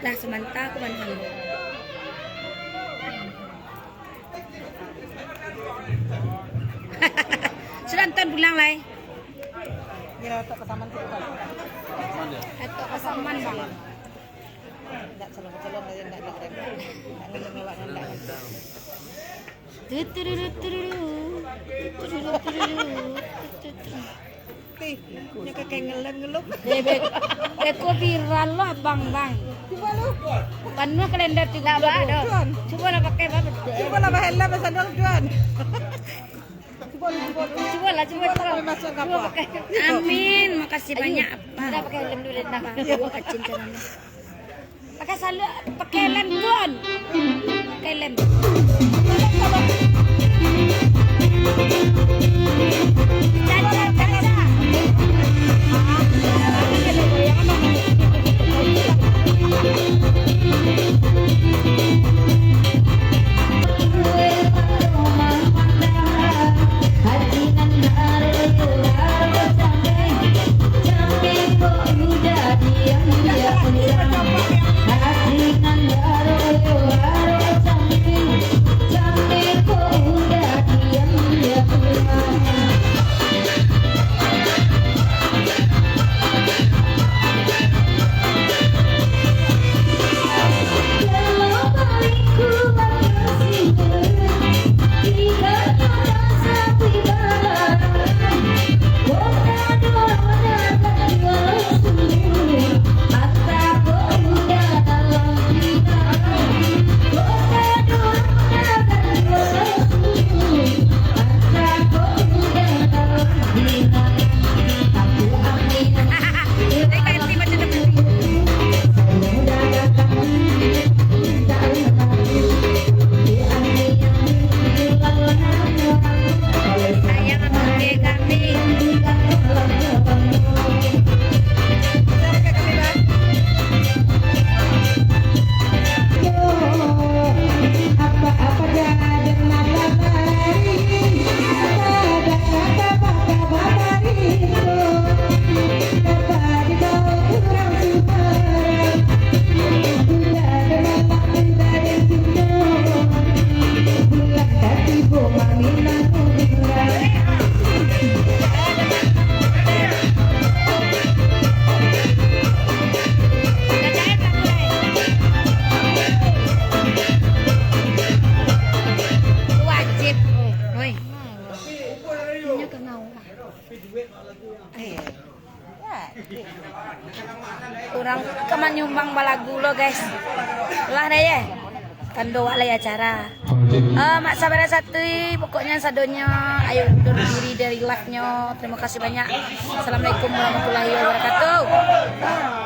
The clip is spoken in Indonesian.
lah semanta aku kan sudah nonton pulang lah ya atau kesamaan kita atau kesamaan bang enggak celon-celon dari enggak mewah enggak Nih, kayak ngelup. Eko viral lo abang bang. Coba lu. Panu kalender tiga dua. Juan. Coba lah pakai apa? Coba lah bahela bahasa dong Juan. Coba lu. Coba lah coba. Masuk Coba apa? pakai. Amin, makasih banyak. Kita pakai helm dulu dah. Kacin caranya. Pakai helm Tuan. Pakai helm. Caca, caca. Kurang kaman nyumbang balagu lo guys. Lah deh ya. Kan doa lah ya acara. Mak sabar satu pokoknya sadonya ayo undur diri dari live-nya. Terima kasih banyak. Assalamualaikum warahmatullahi wabarakatuh.